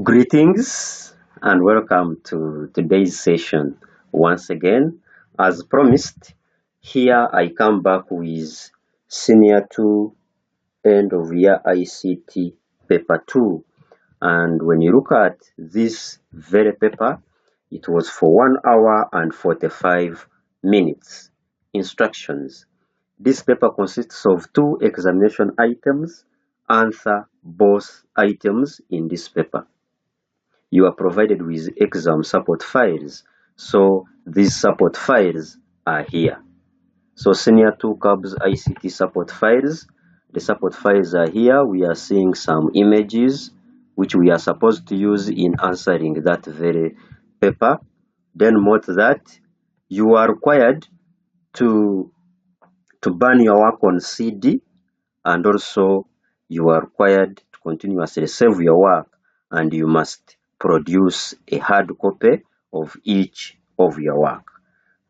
Greetings and welcome to today's session. Once again, as promised, here I come back with Senior 2 End of Year ICT Paper 2. And when you look at this very paper, it was for 1 hour and 45 minutes. Instructions. This paper consists of 2 examination items. Answer both items in this paper. You are provided with exam support files, so these support files are here. So Senior 2 KABS ICT support files, the support files are here. We are seeing some images which we are supposed to use in answering that very paper. Then note that you are required to burn your work on CD, and also you are required to continuously save your work, and you must produce a hard copy of each of your work.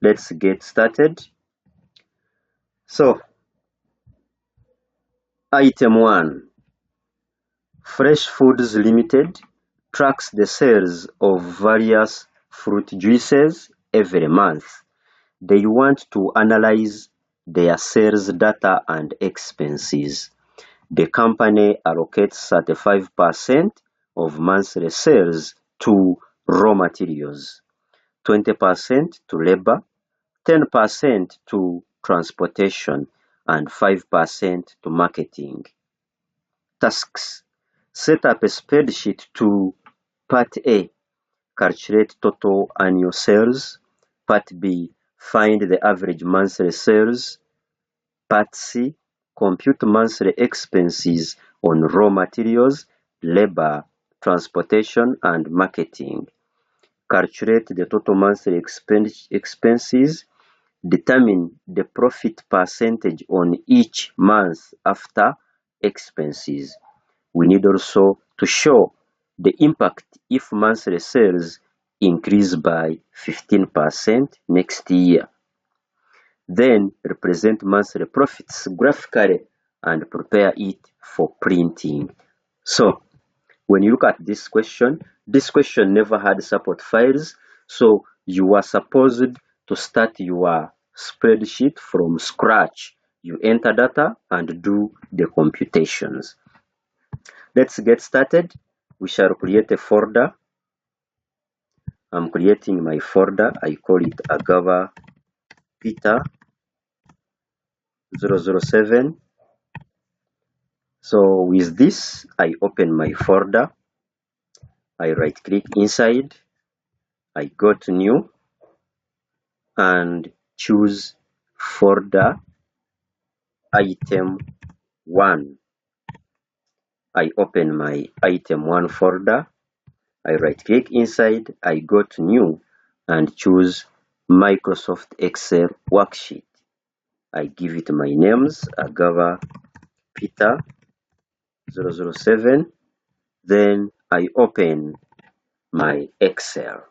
Let's get started. So, item 1. Fresh Foods Limited tracks the sales of various fruit juices every month. They want to analyze their sales data and expenses. The company allocates 35% of monthly sales to raw materials, 20% to labor, 10% to transportation, and 5% to marketing. Tasks. Set up a spreadsheet to Part A, calculate total annual sales. Part B, find the average monthly sales. Part C, compute monthly expenses on raw materials, labor, transportation, and marketing. Calculate the total monthly expenses. Determine the profit percentage on each month after expenses. We need also to show the impact if monthly sales increase by 15% next year. Then represent monthly profits graphically and prepare it for printing. So when you look at this question never had support files, so you are supposed to start your spreadsheet from scratch. You enter data and do the computations. Let's get started. We shall create a folder. I'm creating my folder. I call it Agava Peter 007. So with this, I open my folder. I right click inside. I go to new and choose folder item 1. I open my item 1 folder. I right click inside. I go to new and choose Microsoft Excel worksheet. I give it my names, Agava Peter 007. Then I open my Excel.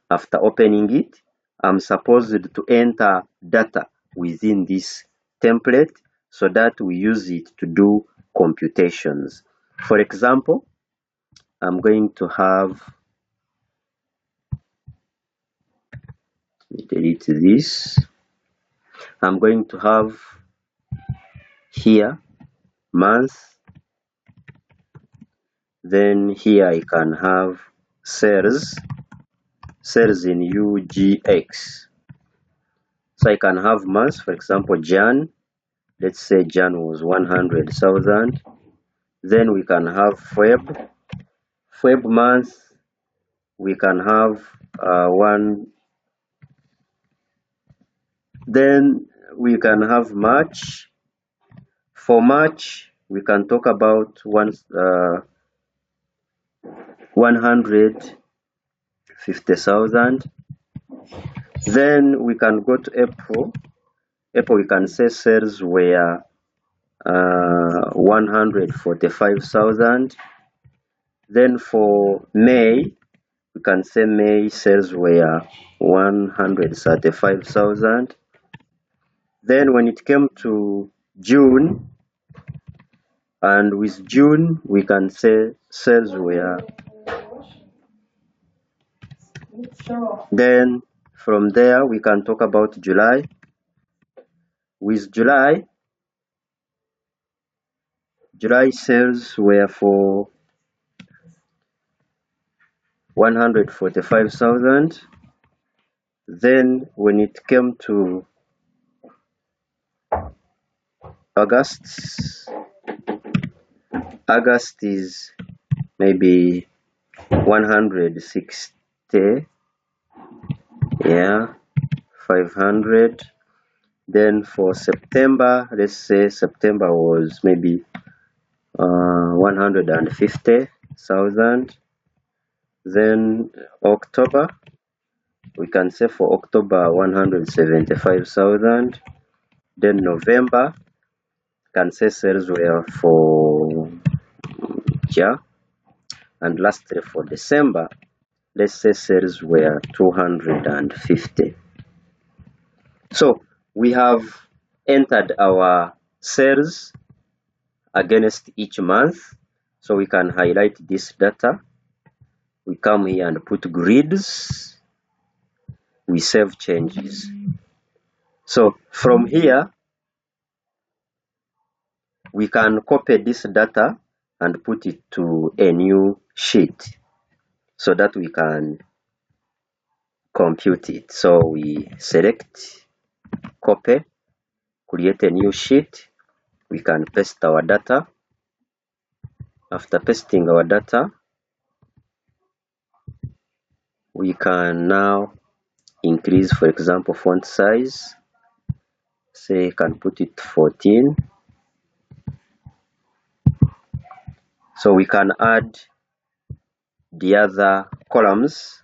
After opening it, I'm supposed to enter data within this template so that we use it to do computations. For example, I'm going to have, delete this. I'm going to have here month, then here I can have sales in UGX. So I can have months, for example, Jan. Let's say Jan was 100,000. Then we can have Feb month. We can have one. Then we can have March. For March, we can talk about 150,000. Then we can go to April. April, we can say sales were 145,000. Then for May, we can say May sales were 135,000. Then when it came to June, and with June, we can say sales were Then from there we can talk about July. With July sales were for 145,000. Then when it came to August is maybe 160, yeah, 500. Then for September, let's say September was maybe 150,000. Then October, we can say for October 175,000. Then November, can say sales were for yeah, and lastly for December, let's say sales were 250. So we have entered our sales against each month, so we can highlight this data. We come here and put grids, we save changes. So from here we can copy this data and put it to a new sheet so that we can compute it. So we select copy, create a new sheet, we can paste our data. After pasting our data, we can now increase, for example, font size. Say can put it 14. So we can add the other columns.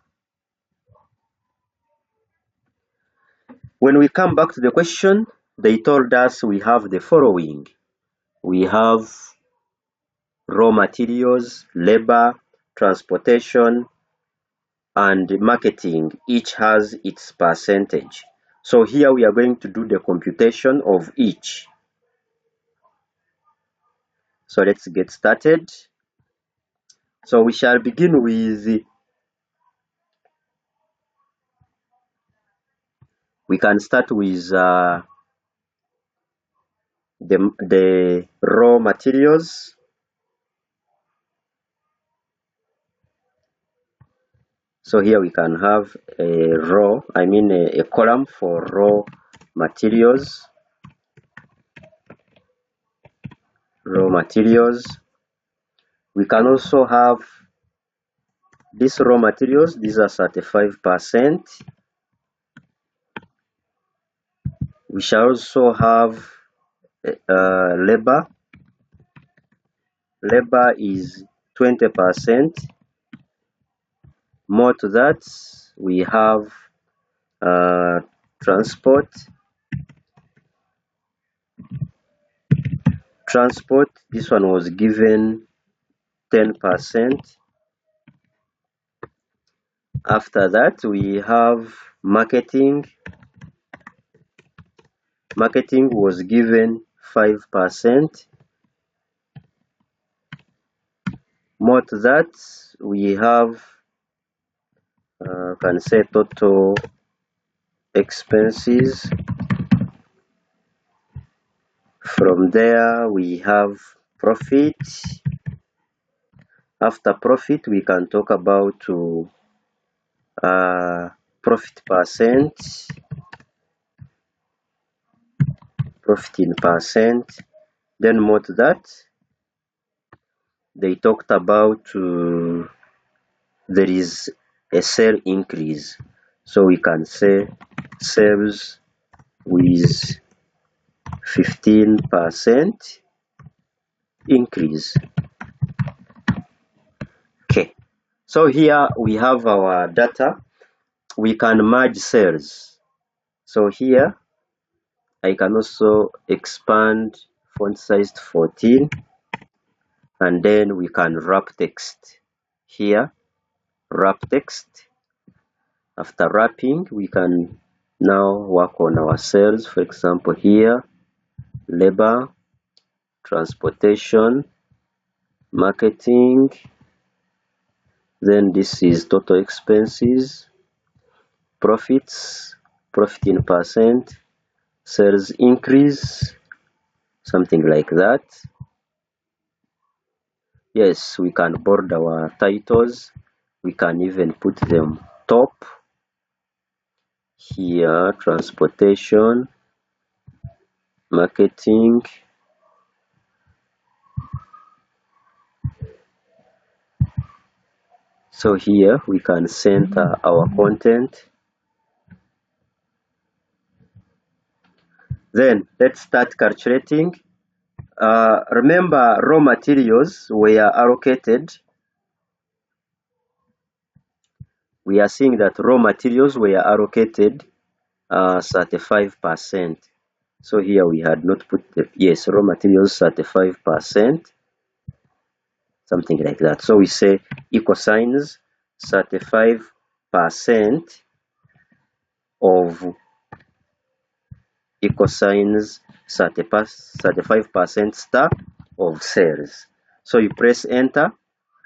When we come back to the question, they told us we have the following. We have raw materials, labor, transportation, and marketing. Each has its percentage. So here we are going to do the computation of each. So let's get started. So we shall begin with, we can start with the raw materials. So here we can have a row, a column for raw materials. Raw materials. We can also have these raw materials. These are 35%. We shall also have labor. Labor is 20%. More to that, we have transport. Transport, this one was given 10%. After that, we have marketing. Marketing was given 5%. More to that, we have can say total expenses. From there we have profit. After profit we can talk about profit percent, profit in percent. Then more to that, they talked about there is a sale increase, so we can say sales with 15% increase. Okay, so here we have our data. We can merge cells. So here I can also expand font size to 14, and then we can wrap text. Here wrap text. After wrapping, we can now work on our cells. For example, here labor, transportation, marketing, then this is total expenses, profits, profit in percent, sales increase, something like that. Yes, we can bold our titles. We can even put them top. Here, transportation, marketing. So here we can center our content. Then let's start calculating. Remember, raw materials were allocated. We are seeing that raw materials were allocated 35%. So here we had not put the, yes, raw materials 35%, something like that. So we say equal signs 35% of equal signs 35% star of sales. So you press enter,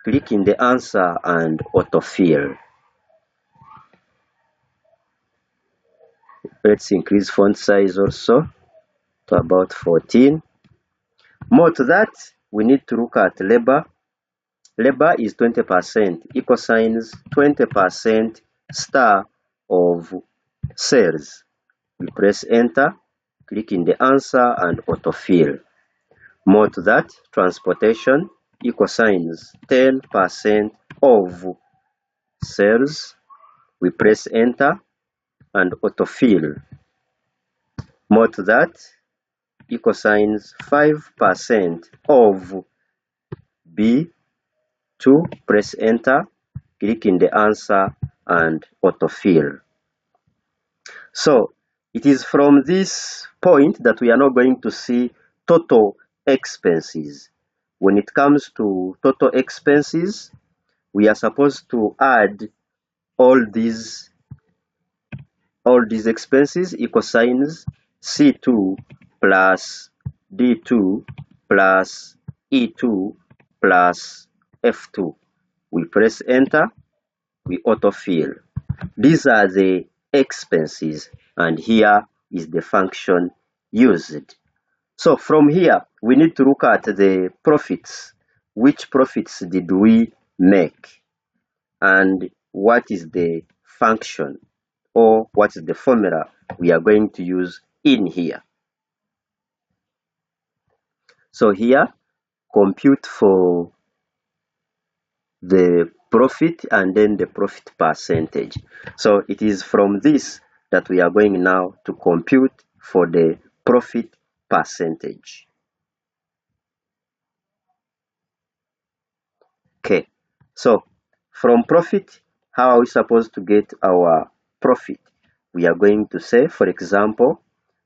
click in the answer and autofill. Let's increase font size also to about 14. More to that, we need to look at labor. Labor is 20%, equal signs 20% star of sales. We press enter, click in the answer and autofill. More to that, transportation, equal signs 10% of sales. We press enter and autofill. More to that, equal signs 5% of B2. Press enter, click in the answer and autofill. So it is from this point that we are now going to see total expenses. When it comes to total expenses, we are supposed to add all these expenses, equal signs C2 plus D2 plus E2 plus F2. We press enter, we autofill. These are the expenses, and here is the function used. So from here, we need to look at the profits. Which profits did we make? And what is the function, or what is the formula we are going to use in here? So here, compute for the profit and then the profit percentage. So it is from this that we are going now to compute for the profit percentage. Okay, so from profit, how are we supposed to get our profit? We are going to say, for example,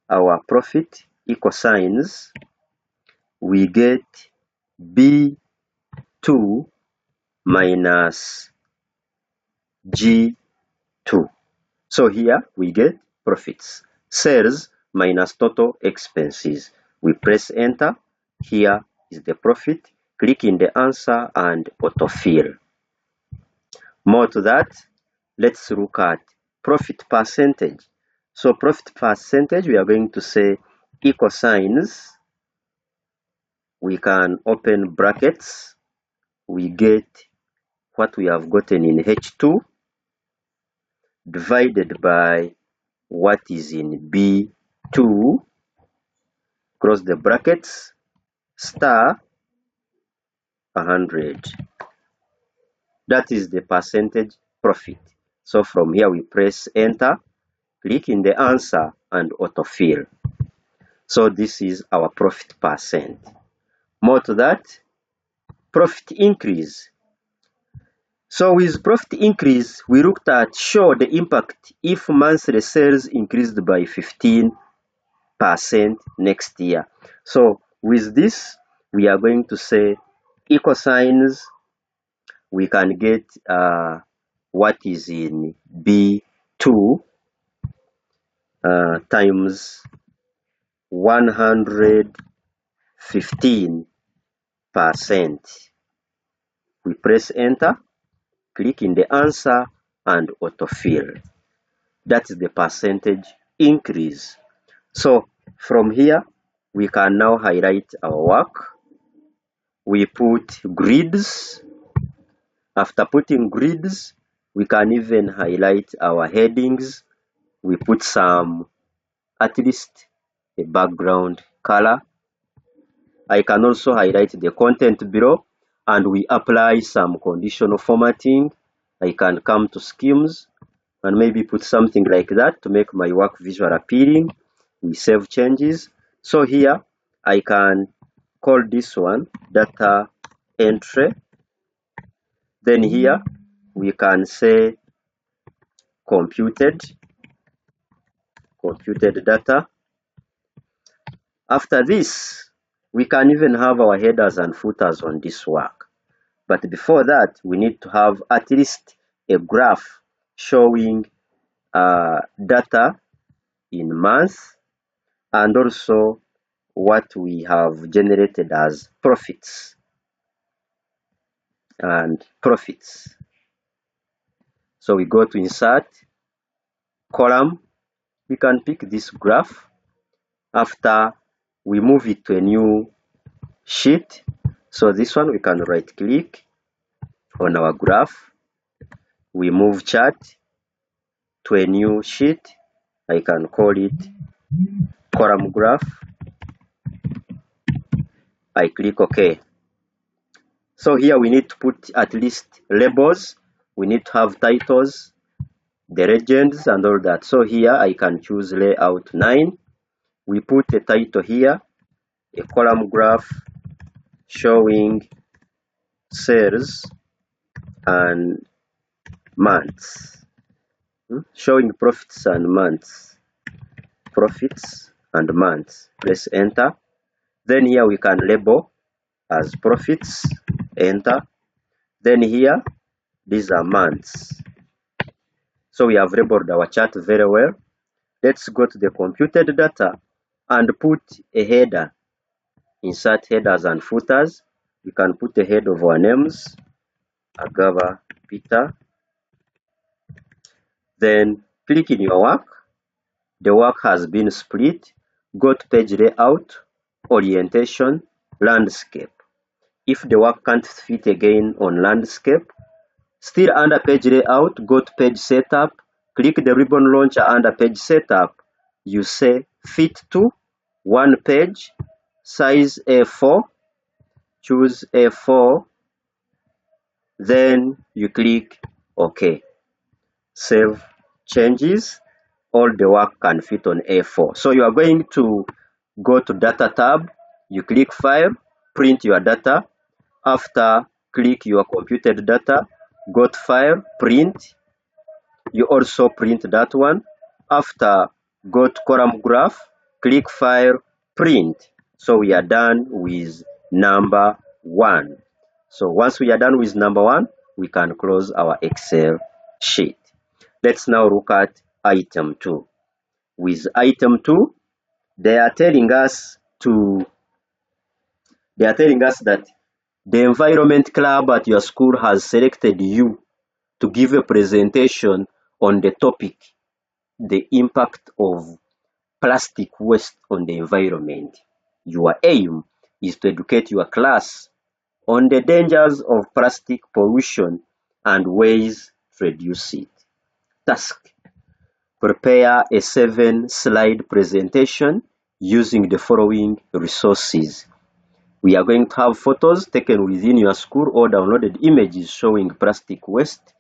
our profit equal signs, we get B2 minus G2. So here we get profits, sales minus total expenses. We press enter. Here is the profit. Click in the answer and autofill. More to that, let's look at profit percentage. So profit percentage, we are going to say equal signs. We can open brackets. We get what we have gotten in H2 divided by what is in B2, close the brackets, star 100. That is the percentage profit. So from here we press enter, click in the answer and autofill. So this is our profit percent. More to that, profit increase. So with profit increase, we looked at show the impact if monthly sales increased by 15% next year. So with this, we are going to say equal signs. We can get what is in B2 times 115%. We press enter, click in the answer and autofill. That is the percentage increase. So from here, we can now highlight our work. We put grids. After putting grids, we can even highlight our headings. We put some, at least a background color. I can also highlight the content below, and we apply some conditional formatting. I can come to schemes and maybe put something like that to make my work visual appealing. We save changes. So here I can call this one data entry. Then here we can say computed data. After this, we can even have our headers and footers on this work. But before that, we need to have at least a graph showing data in months and also what we have generated as profits and profits. So we go to insert column. We can pick this graph. After we move it to a new sheet. So this one we can right click on our graph. We move chart to a new sheet. I can call it column graph. I click OK. So here we need to put at least labels. We need to have titles, the legends and all that. So here I can choose layout 9. We put a title here, a column graph showing sales and months. Showing profits and months. Profits and months. Press enter. Then here we can label as profits. Enter. Then here, these are months. So we have labeled our chart very well. Let's go to the computed data and put a header. Insert headers and footers. We can put a head of our names. Agaba Peter. Then click in your work. The work has been split. Go to page layout, orientation, landscape. If the work can't fit again on landscape, still under page layout, go to page setup, click the ribbon launcher under page setup. You say fit to one page, size A4, choose A4, then you click OK. Save changes. All the work can fit on A4. So you are going to go to data tab, you click file, print your data. After, click your computed data, go to file, print. You also print that one. After, go to column graph, click file, print. So we are done with number 1. So once we are done with number 1, we can close our Excel sheet. Let's now look at item 2. With item 2, they are telling us that the environment club at your school has selected you to give a presentation on the topic, the impact of plastic waste on the environment. Your aim is to educate your class on the dangers of plastic pollution and ways to reduce it. Task: prepare a 7-slide presentation using the following resources. We are going to have photos taken within your school or downloaded images showing plastic waste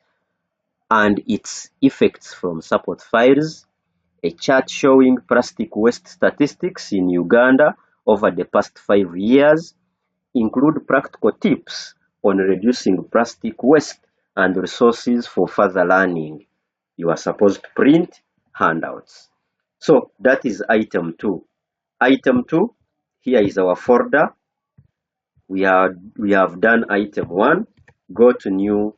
and its effects from support files, a chart showing plastic waste statistics in Uganda over the past 5 years, include practical tips on reducing plastic waste and resources for further learning. You are supposed to print handouts. So that is item 2. Item 2, here is our folder. We have done item 1. Go to new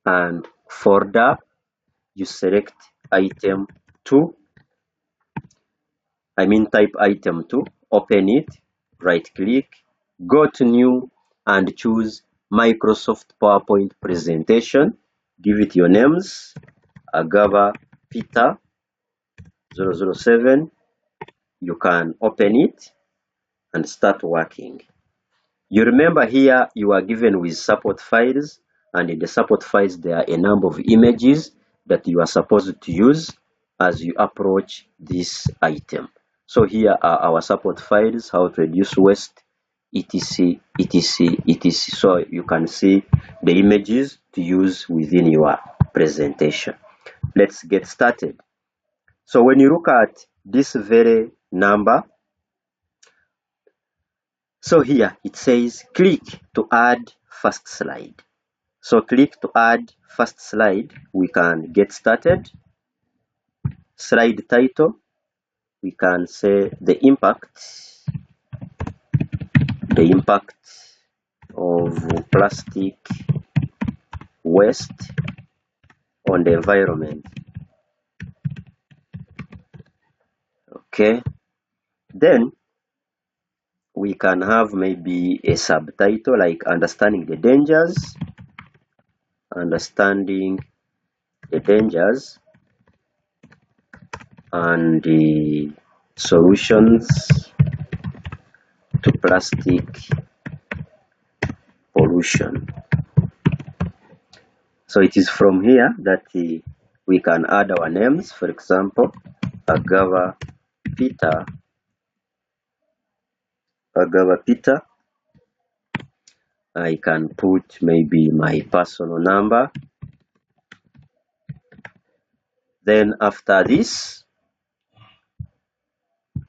and folder. You select item 2. Type item 2. Open it. Right click. Go to new and choose Microsoft PowerPoint presentation. Give it your names. Agaba Peter 007. You can open it and start working. You remember here you are given with support files, and in the support files there are a number of images that you are supposed to use as you approach this item. So here are our support files: how to reduce waste, etc, etc, etc. So you can see the images to use within your presentation. Let's get started. So when you look at this very number, so here it says click to add first slide. So click to add first slide. We can get started. Slide title, we can say the impact of plastic waste on the environment. Okay, then we can have maybe a subtitle like understanding the dangers and the solutions to plastic pollution. So it is from here that we can add our names. For example, Agava Peter. I can put maybe my personal number. Then after this,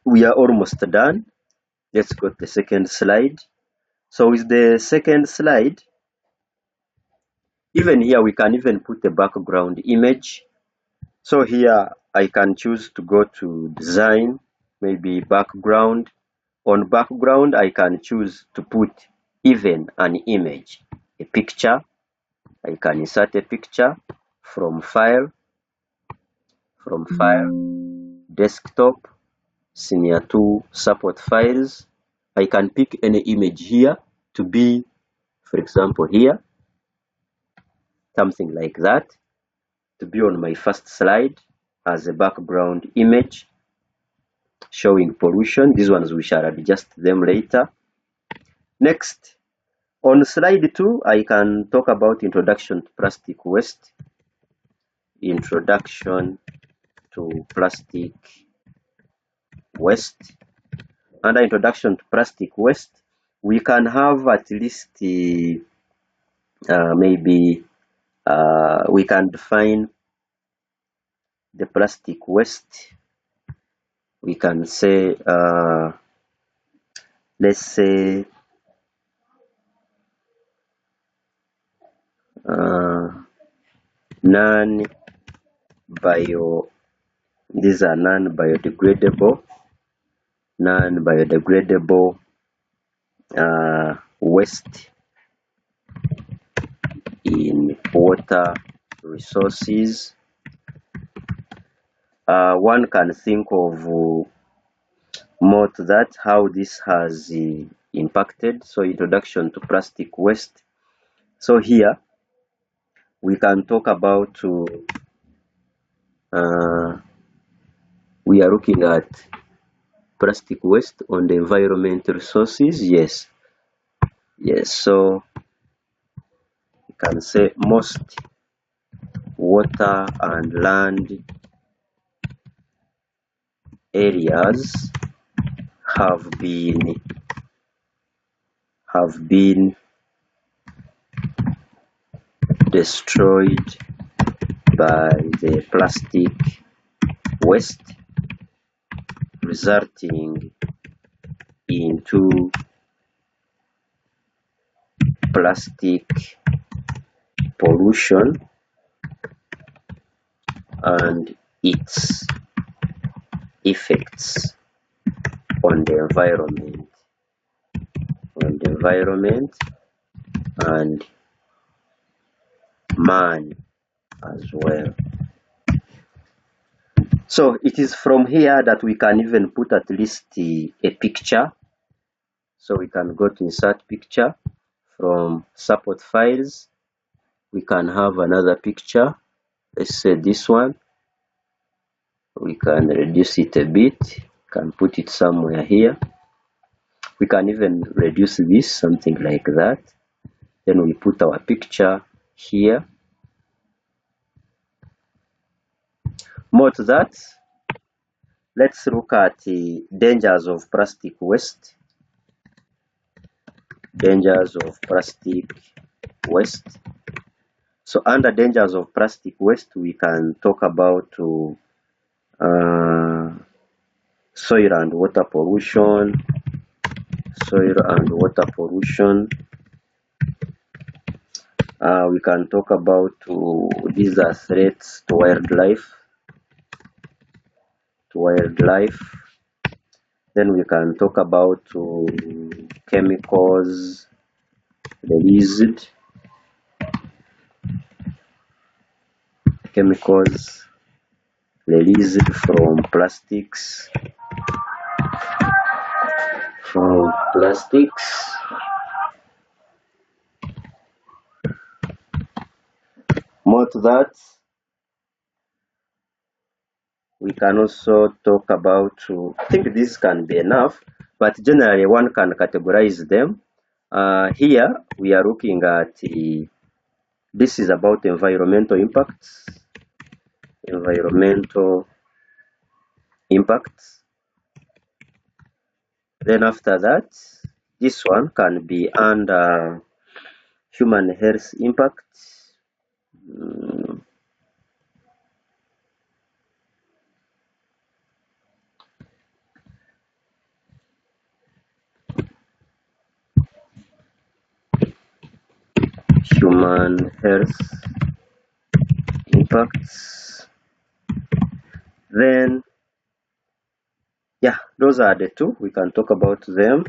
we are almost done. Let's go to the second slide. So with the second slide, even here we can even put a background image. So here I can choose to go to design, maybe background. On background, I can choose to put even an image, a picture. I can insert a picture from file, desktop, senior 2 support files. I can pick any image here to be, for example, here, something like that, to be on my first slide as a background image showing pollution. These ones we shall adjust them later. Next, on slide 2, I can talk about introduction to plastic waste. Under introduction to plastic waste, we can have at least maybe we can define the plastic waste. We can say, let's say, these are non-biodegradable waste in water resources. One can think of more to that, how this has impacted. So introduction to plastic waste. So here we can talk about we are looking at plastic waste on the environment resources. Yes, so you can say most water and land areas have been destroyed by the plastic waste, resulting into plastic pollution and its effects on the environment and man as well. So it is from here that we can even put at least a picture. So we can go to insert picture from support files. We can have another picture. Let's say this one. We can reduce it a bit, can put it somewhere here. We can even reduce this, something like that. Then we put our picture here. More to that, let's look at the dangers of plastic waste. Dangers of plastic waste. So under dangers of plastic waste, we can talk about soil and water pollution. Soil and water pollution. We can talk about these are threats to wildlife. Then we can talk about chemicals released. Chemicals released from plastics. More to that, we can also talk about, I think this can be enough, but generally one can categorize them. Here we are looking at this is about environmental impacts. Then after that, this one can be under human health impacts. Human health impacts. Then yeah, those are the two. We can talk about them,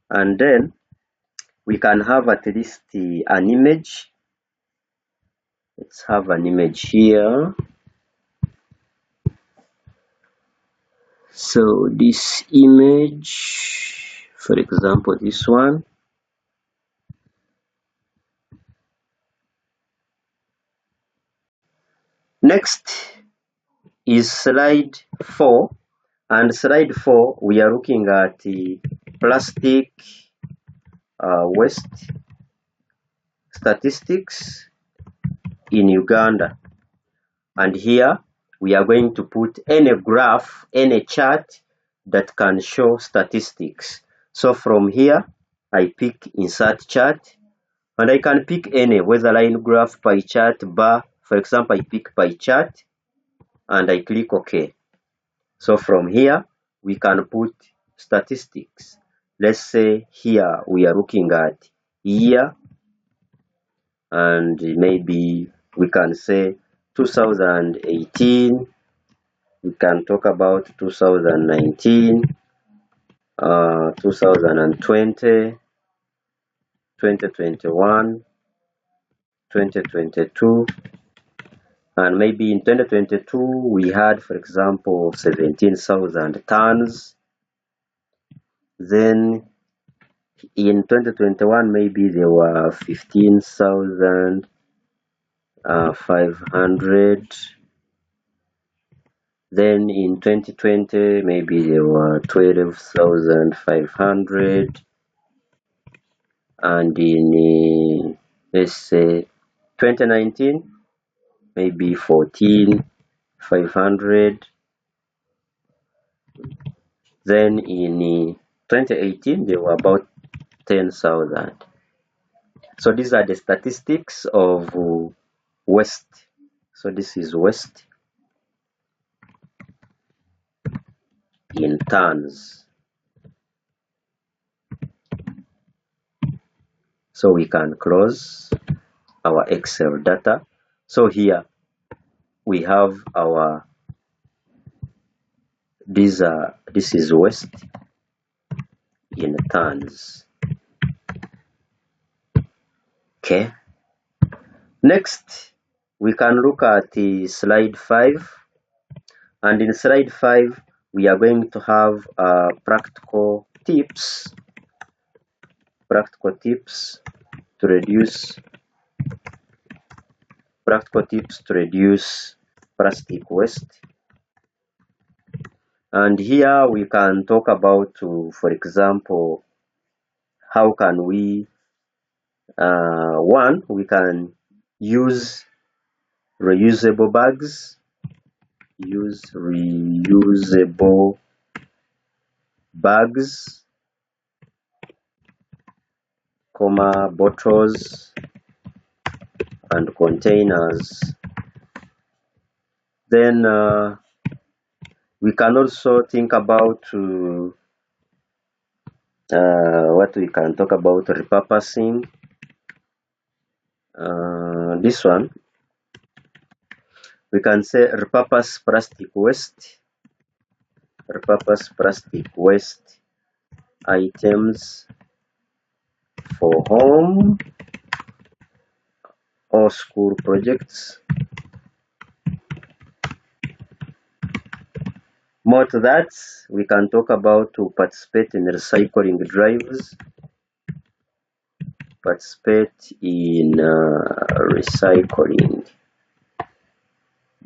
and then we can have at least an image. Let's have an image here. So this image, for example, this one. Next is slide 4, and slide 4 we are looking at the plastic waste statistics in Uganda, and here we are going to put any graph, any chart that can show statistics. So from here I pick insert chart, and I can pick any, whether line graph, pie chart, bar. For example, I pick pie chart and I click OK. So from here we can put statistics. Let's say here we are looking at year, and maybe we can say 2018. We can talk about 2019, 2020, 2021, 2022, and maybe in 2022 we had, for example, 17,000 tons. Then in 2021 maybe there were 15,500. Then in 2020 maybe there were 12,500, and in let's say 2019 maybe 14,500. Then in 2018 there were about 10,000. So these are the statistics of waste. So this is waste in tons. So we can close our Excel data. So here we have our this is waste in tons. Okay. Next we can look at the slide 5, and in slide 5 we are going to have practical tips to reduce plastic waste. And here we can talk about, for example, how can we, one, we can use reusable bags, use reusable bags, comma, bottles and containers. Then we can also think about what we can talk about repurposing. This one, we can say repurpose plastic waste items for home or school projects. More to that, we can talk about to participate in recycling drives, recycling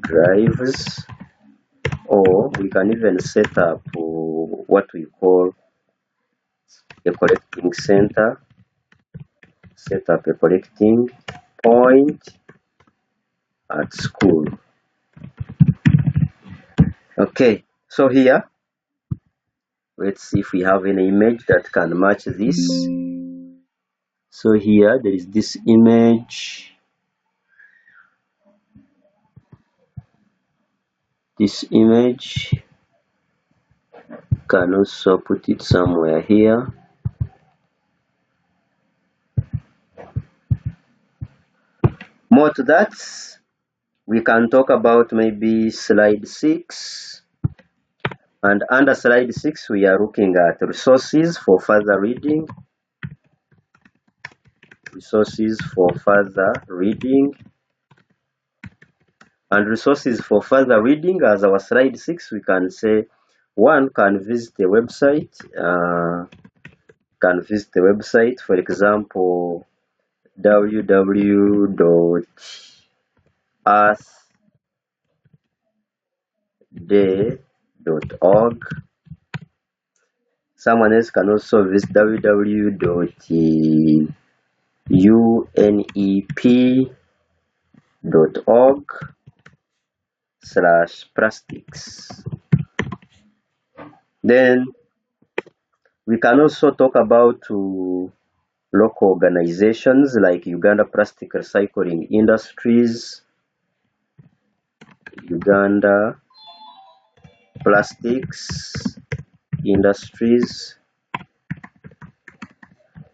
drives, or we can even set up what we call a collecting center, set up a collecting point at school. Okay, so here, let's see if we have any image that can match this. So here there is this image. This image, can also put it somewhere here. More to that, we can talk about maybe slide 6. And under slide 6, we are looking at resources for further reading. Resources for further reading. And resources for further reading, as our slide 6, we can say one can visit the website. For example, www.earthday.org. Someone else can also visit www.unep.org/plastics. Then we can also talk about local organizations like Uganda Plastic Recycling Industries, Uganda Plastics Industries.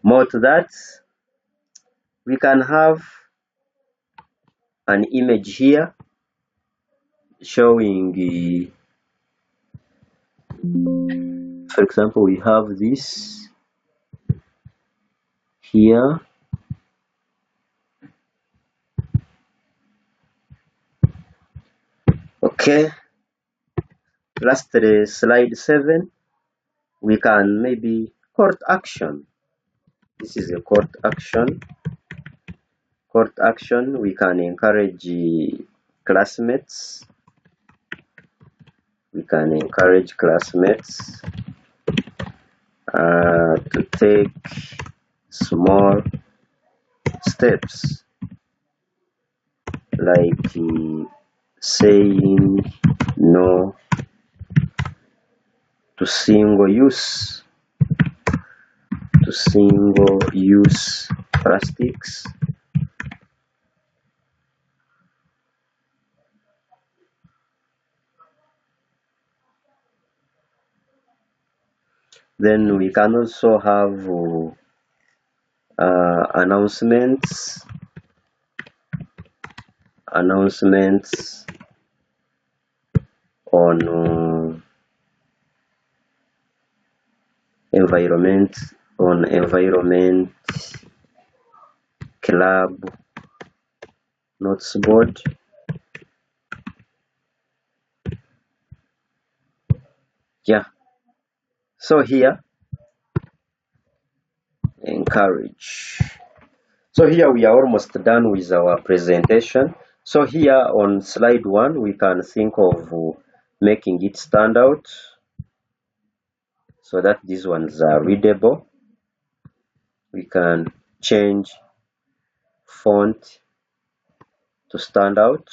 More to that, we can have an image here showing, for example, we have this here. Okay, lastly, slide 7, we can maybe court action. This is a court action. Court action, we can encourage classmates. We can encourage classmates to take small steps, like saying no to single-use plastics. Then we can also have announcements on environment club notes board. Yeah, so here, encourage. So here we are almost done with our presentation. So here on slide 1, we can think of making it stand out. so that these ones are readable. We can change font to stand out.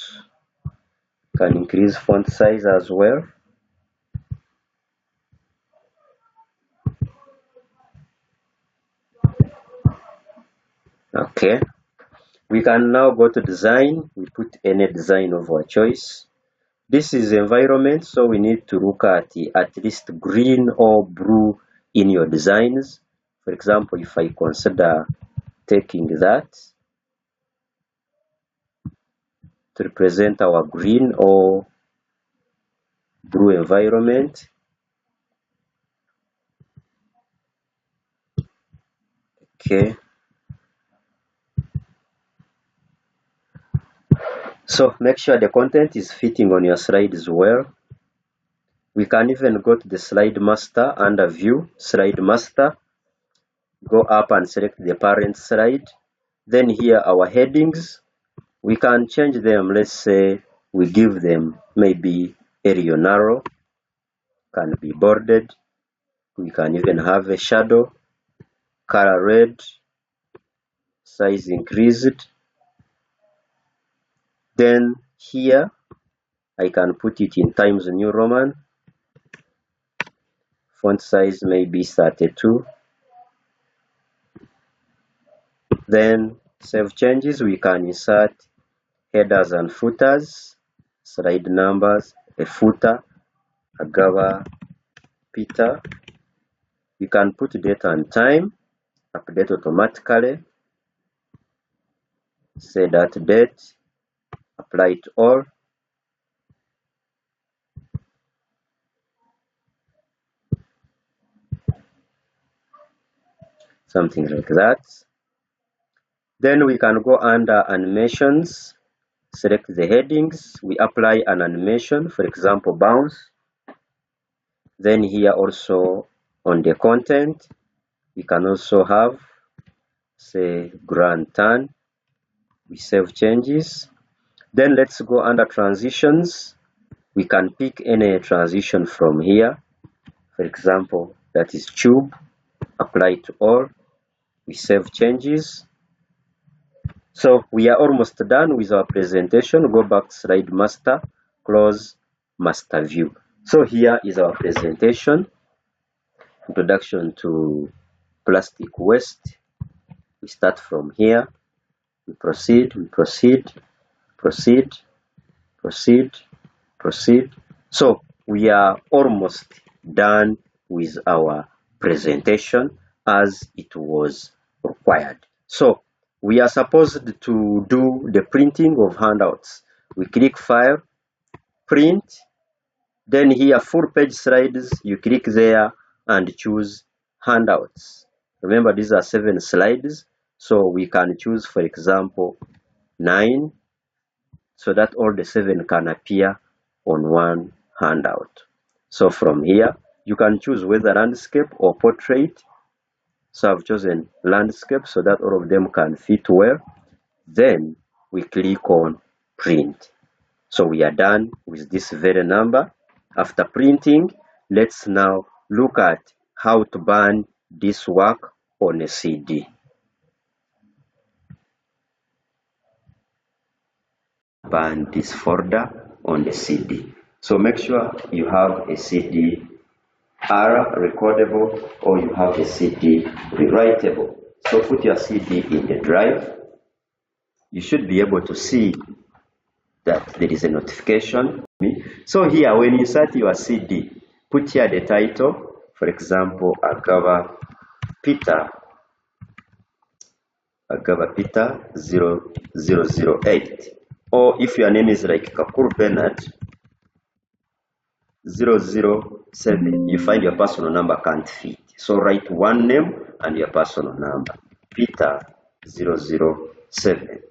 We can increase font size as well. Okay, we can now go to design. We put any design of our choice. This is environment, so we need to look at least green or blue in your designs. For example, if I consider taking that to represent our green or blue environment. Okay, so make sure the content is fitting on your slide as well. We can even go to the slide master under view, slide master, go up and select the parent slide. Then here our headings, we can change them. Let's say we give them maybe area narrow, can be bordered. We can even have a shadow, color red, size increased. Then here I can put it in Times New Roman, font size maybe 32. Then save changes. We can insert headers and footers, slide numbers, a footer, Agaba Peter. You can put date and time, update automatically, say that date, apply to all. Something like that. Then we can go under animations, select the headings, we apply an animation, for example bounce. Then here also on the content, we can also have say grand turn. We save changes. Then let's go under transitions. We can pick any transition from here. For example, that is tube, apply to all. We save changes. So we are almost done with our presentation. Go back to slide master, close master view. So here is our presentation. Introduction to plastic waste. We start from here. We proceed, proceed. So we are almost done with our presentation as it was required. So we are supposed to do the printing of handouts. We click File, Print, then here full page slides, you click there and choose handouts. Remember, these are 7 slides, so we can choose, for example, 9, so that all the 7 can appear on one handout. So from here, you can choose whether landscape or portrait. So I've chosen landscape so that all of them can fit well. Then we click on print. So we are done with this very number. After printing, let's now look at how to burn this work on a CD. Burn this folder on the CD. So make sure you have a CD R recordable or you have a CD rewritable. So put your CD in the drive. You should be able to see that there is a notification. So here, when you insert your CD, put here the title, for example, Agaba Peter 0008. Or if your name is like Kakuru Benard 007, you find your personal number can't fit. So write one name and your personal number, Peter 007.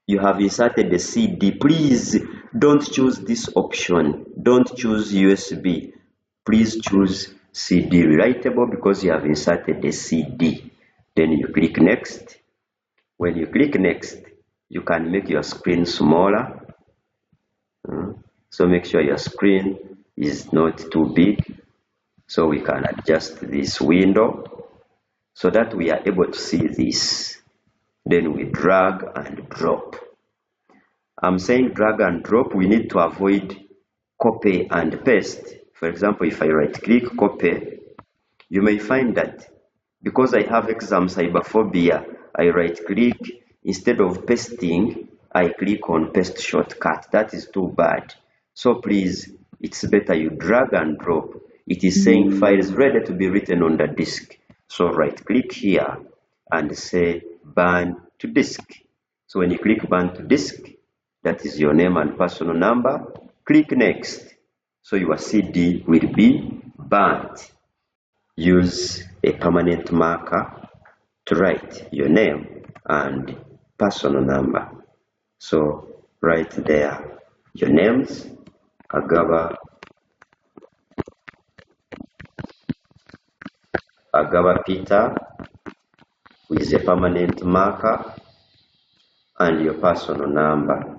You have inserted the CD. Please don't choose this option. Don't choose USB. Please choose CD writable because you have inserted the CD. Then you click next. When you click next, you can make your screen smaller. So make sure your screen is not too big. So we can adjust this window so that we are able to see this. Then we drag and drop. I'm saying drag and drop, we need to avoid copy and paste. For example, if I right click copy, you may find that because I have exam cyberphobia, I right click, instead of pasting, I click on paste shortcut. That is too bad. So please, it's better you drag and drop. It is saying file is ready to be written on the disk. So right click here and say burn to disk. So when you click burn to disk, that is your name and personal number. Click next. So your CD will be burnt. Use a permanent marker to write your name and personal number. So write there your names, Agaba Peter with a permanent marker and your personal number.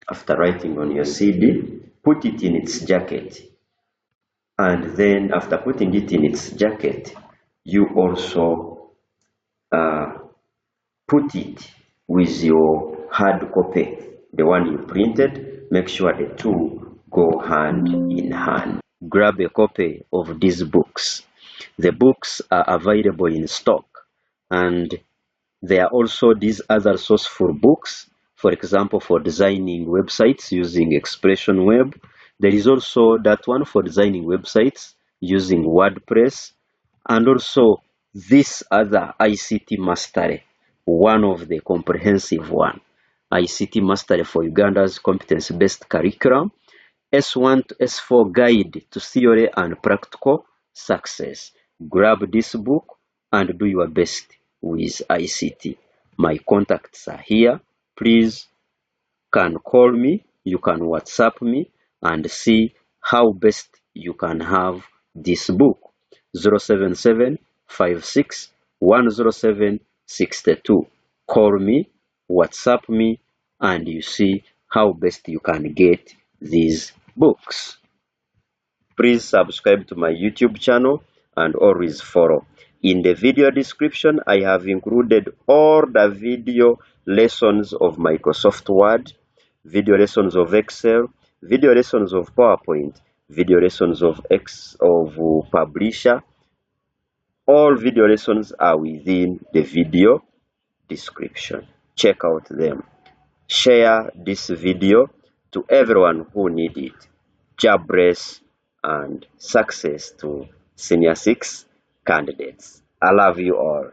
After writing on your CD, put it in its jacket. And then after putting it in its jacket, you also put it with your hard copy, the one you printed. Make sure the two go hand in hand. Grab a copy of these books. The books are available in stock, and there are also these other sourceful books, for example, for designing websites using Expression Web. There is also that one for designing websites using WordPress, and also this other ICT Mastery, one of the comprehensive one. ICT Mastery for Uganda's competence-based curriculum, S1 to S4 guide to theory and practical success. Grab this book and do your best with ICT. My contacts are here. Please can call me, you can WhatsApp me and see how best you can have this book. 077 56 107 62. Call me, WhatsApp me, and you see how best you can get these books. Please subscribe to my YouTube channel and always follow. In the video description, I have included all the video lessons of Microsoft Word, video lessons of Excel, video lessons of PowerPoint, video lessons of Publisher. All video lessons are within the video description. Check out them. Share this video to everyone who needs it. Job race and success to Senior 6 candidates. I love you all.